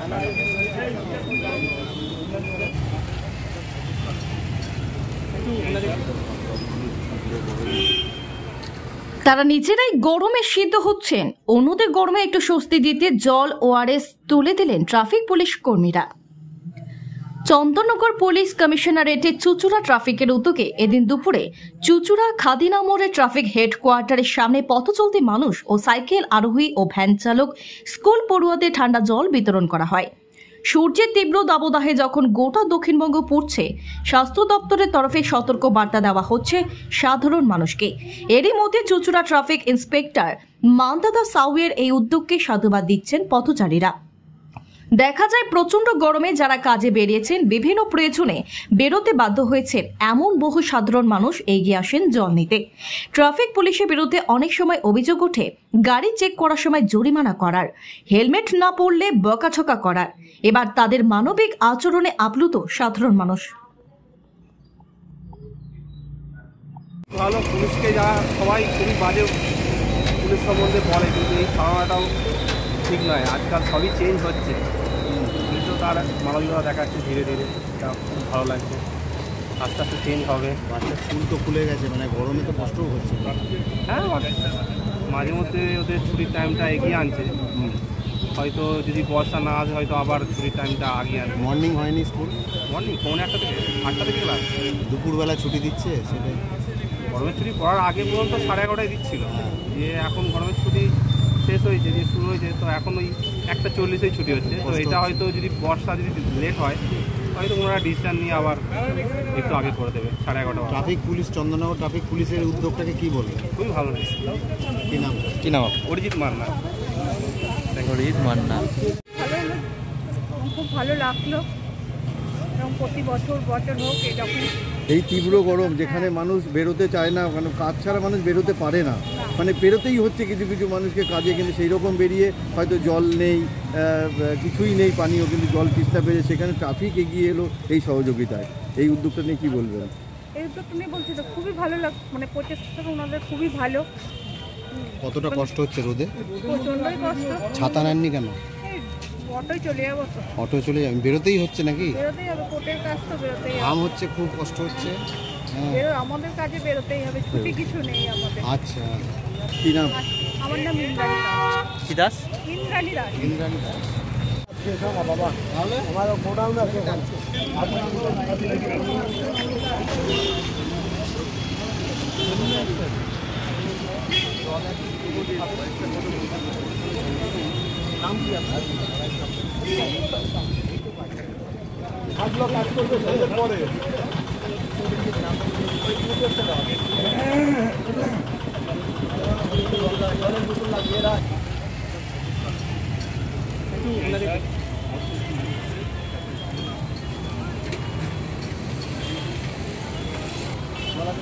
তারা নিজেরাই গরমে সিদ্ধ হচ্ছেন, অন্যদের গরমে একটু স্বস্তি দিতে জল ওআরএস তুলে দিলেন ট্রাফিক পুলিশ কর্মীরা। চন্দননগর পুলিশ কমিশনারেটে চুচুড়া ট্রাফিকের উদ্যোগে এদিন দুপুরে চুচুড়া খাদিনা মোড়ে ট্রাফিক হেডকোয়ার্টারের সামনে পথ চলতি মানুষ ও সাইকেল আরোহী ও ভ্যান চালক, স্কুল পড়ুয়াদের ঠান্ডা জল বিতরণ করা হয়। সূর্যের তীব্র দাবদাহে যখন গোটা দক্ষিণবঙ্গ পুড়ছে, স্বাস্থ্য দপ্তরের তরফে সতর্ক বার্তা দেওয়া হচ্ছে সাধারণ মানুষকে। এরই মধ্যে চুচুড়া ট্রাফিক ইন্সপেক্টর মান্দাদা সাউয়ের এই উদ্যোগকে সাধুবাদ দিচ্ছেন পথচারীরা। দেখা যায় প্রচন্ড গরমে যারা কাজে বেরিয়েছেন, বিভিন্ন প্রয়োজনে বেরোতে বাধ্য হয়েছেন, এমন বহু সাধারণ মানুষ এগিয়ে আসেন জল নিতে। ট্রাফিক পুলিশের বিরুদ্ধে অনেক সময় অভিযোগ ওঠে গাড়ি চেক করার সময় জরিমানা করার, হেলমেট না পরলে বকাঝকা করার। এবার তাদের মানবিক আচরণে আপ্লুত সাধারণ মানুষ। ভালো পুলিশকে যা সবাই খুবই বাজে পুলিশ সম্বন্ধে বলে, কিন্তু এই খাওয়াটাও ঠিক নয়। আজকাল সবই চেঞ্জ হচ্ছে, পুলিশও তার মানবিকতা দেখাচ্ছে ধীরে ধীরে, এটা খুব ভালো লাগছে। আস্তে আস্তে চেঞ্জ হবে। বাচ্চার স্কুল তো খুলে গেছে, মানে গরমে তো কষ্টও হচ্ছে। হ্যাঁ, মাঝে মধ্যে ওদের ছুটির টাইমটা এগিয়ে আনছে। হয়তো যদি বর্ষা না আসে হয়তো আবার ছুটির টাইমটা আগিয়ে আনছে। মর্নিং হয়নি স্কুল? মর্নিং 1:30 থেকে 8টা থেকে ক্লাস। দুপুরবেলা ছুটি দিচ্ছে, সেটাই। গরমের ছুটি পড়ার আগে পর্যন্ত 11:30টায় দিচ্ছিল, যে এখন গরমের ছুটি শেষ হয়েছে, যে শুরু হয়েছে, তো এখন ওই 1:40-এই ছুটি হচ্ছে। তো এটা হয়তো যদি বর্ষা যদি লেট হয় হয়তো ওনারা ডিসিশন নিয়ে আবার একটু আগে করে দেবে 11:30। ট্রাফিক পুলিশ, চন্দননগর ট্রাফিক পুলিশের উদ্যোগটাকে কি বলবে? খুবই ভালো লাগছে। কি নাম? অরিজিৎ মান্না। খুব ভালো লাগলো, এবং প্রতি বছর হোক এরকম। এই তীব্র গরম যেখানে মানুষ বেরোতে চায় না, মানে কাজ ছাড়া মানুষ বেরোতে পারে না, মানে বেরোতেই হচ্ছে কিছু কিছু মানুষকে কাজে, কিন্তু সেই রকম বেরিয়ে হয়তো জল নেই, কিছুই নেই পানীয়, কিন্তু জল তৃষ্ণা পেয়ে সেখানে ট্রাফিক এগিয়ে এলো এই সহযোগিতায়। এই উদ্যোগটা নিয়ে কী বলবেন? এই উদ্যোগটা নিয়ে বলছি তো খুবই ভালো মানে প্রচেষ্টা ওনাদের খুবই ভালো। কতটা কষ্ট হচ্ছে রোদে? প্রচণ্ডই কষ্ট। ছাতা নেননি কেন? অটোয় চলে যাবো তো। অটো চলে যাবেন? বেরোতেই হচ্ছে নাকি? বেরোতেই হবে, কোর্টের কাজ তো বেরোতেই হবে। আম হচ্ছে, খুব কষ্ট হচ্ছে। আমাদের কাজে বেরোতেই হবে, ছুটি কিছু নেই আমাদের। আচ্ছা, কি নাম? আমার নাম ইন্দ্রাণী দাস। কি দাস? ইন্দ্রাণী দাস। ইন্দ্রাণী দাস। বাবা আমার গোডাউন আছে। নাম কি আপনার? কাজগুলো কাজ করবে সন্ধ্যের পরে। জলের বোতল লাগিয়ে রাখ। বলা তো